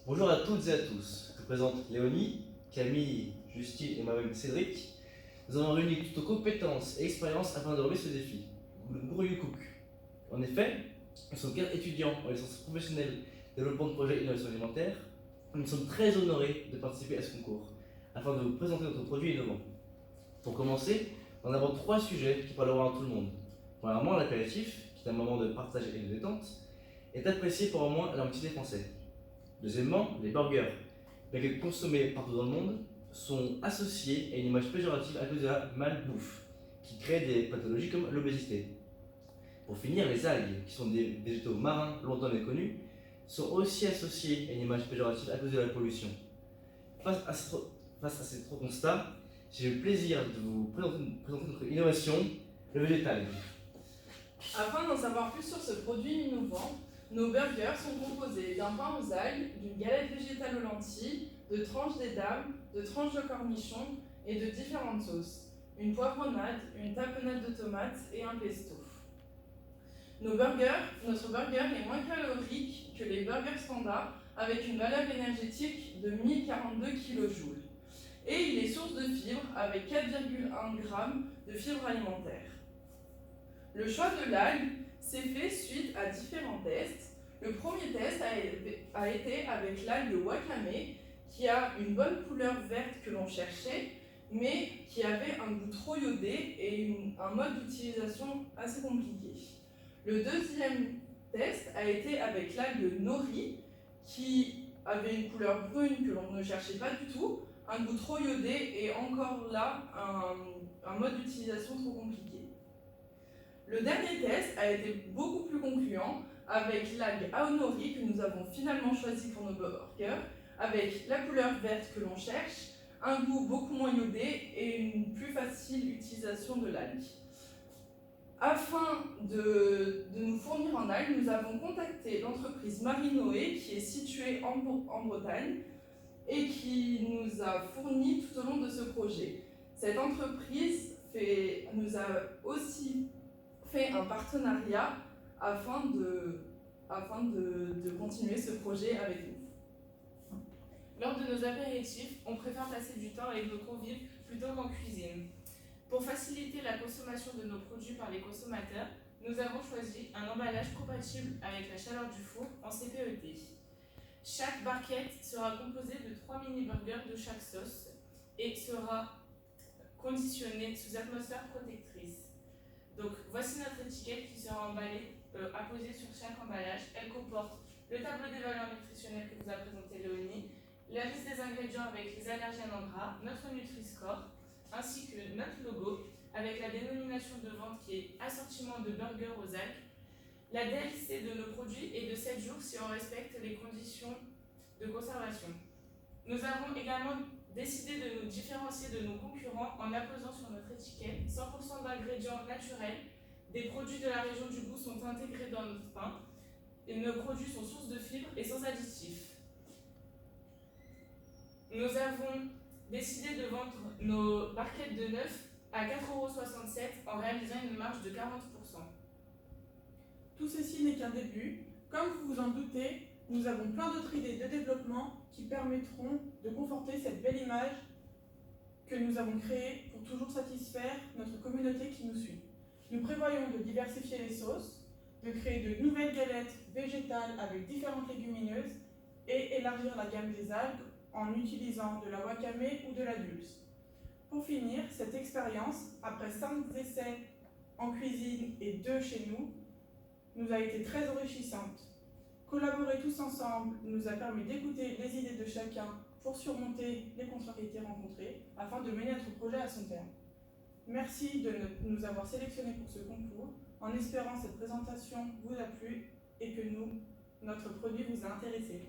Bonjour à toutes et à tous. Je vous présente Léonie, Camille, Justine et moi-même Cédric. Nous avons réuni toutes nos compétences et expériences afin de relever ce défi, le Gouriou Cook. En effet, nous sommes 4 étudiants en licence professionnelle développement de projets innovation alimentaire. Nous sommes très honorés de participer à ce concours afin de vous présenter notre produit innovant. Pour commencer, nous avons 3 sujets qui parleront à tout le monde. Premièrement, l'apéritif, qui est un moment de partage et de détente, est apprécié par au moins la moitié des Français. Deuxièmement, les burgers, bien que consommés partout dans le monde, sont associés à une image péjorative à cause de la malbouffe, qui crée des pathologies comme l'obésité. Pour finir, les algues, qui sont des végétaux marins longtemps méconnus, sont aussi associées à une image péjorative à cause de la pollution. Face à ces trois constats, j'ai le plaisir de vous présenter notre innovation, le végétal. Afin d'en savoir plus sur ce produit innovant, nos burgers sont composés d'un pain aux algues, d'une galette végétale aux lentilles, de tranches d'édames, de tranches de cornichons et de différentes sauces, une poivronnade, une tapenade de tomates et un pesto. Notre burger est moins calorique que les burgers standards avec une valeur énergétique de 1042 kJ. Et il est source de fibres avec 4,1 g de fibres alimentaires. Le choix de l'algue s'est fait suite à différents tests. Le premier test a été avec l'algue wakame, qui a une bonne couleur verte que l'on cherchait, mais qui avait un goût trop iodé et un mode d'utilisation assez compliqué. Le deuxième test a été avec l'algue nori, qui avait une couleur brune que l'on ne cherchait pas du tout, un goût trop iodé et encore là, un mode d'utilisation trop compliqué. Le dernier test a été beaucoup plus concluant avec l'algue aonori que nous avons finalement choisi pour nos burgers, avec la couleur verte que l'on cherche, un goût beaucoup moins iodé et une plus facile utilisation de l'algue. Afin de nous fournir en algues, nous avons contacté l'entreprise Marinoé qui est située en Bretagne et qui nous a fourni tout au long de ce projet. Cette entreprise nous a aussi fait un partenariat afin de continuer ce projet avec nous. Lors de nos apéritifs, on préfère passer du temps avec nos convives plutôt qu'en cuisine. Pour faciliter la consommation de nos produits par les consommateurs, nous avons choisi un emballage compatible avec la chaleur du four en CPET. Chaque barquette sera composée de 3 mini-burgers de chaque sauce et sera conditionnée sous atmosphère protectrice. Donc voici notre étiquette qui sera apposée sur chaque emballage. Elle comporte le tableau des valeurs nutritionnelles que vous a présenté Léonie, la liste des ingrédients avec les allergènes en gras, notre Nutri-Score, ainsi que notre logo avec la dénomination de vente qui est assortiment de burgers aux algues. La DLC de nos produits est de 7 jours si on respecte les conditions de conservation. Nous avons également décidé de nous différencier de nos concurrents en apposant sur notre étiquette 100% d'ingrédients naturels. Des produits de la région du Goût sont intégrés dans notre pain et nos produits sont sources de fibres et sans additifs. Nous avons décidé de vendre nos barquettes de 9 à 4,67 € en réalisant une marge de 40%. Tout ceci n'est qu'un début. Comme vous vous en doutez, nous avons plein d'autres idées de développement qui permettront de conforter cette belle image que nous avons créée pour toujours satisfaire notre communauté qui nous suit. Nous prévoyons de diversifier les sauces, de créer de nouvelles galettes végétales avec différentes légumineuses et élargir la gamme des algues en utilisant de la wakame ou de la dulse. Pour finir, cette expérience, après 5 essais en cuisine et 2 chez nous a été très enrichissante. Collaborer tous ensemble nous a permis d'écouter les idées de chacun pour surmonter les contrariétés rencontrées afin de mener notre projet à son terme. Merci de nous avoir sélectionnés pour ce concours, en espérant que cette présentation vous a plu et que notre produit vous a intéressé.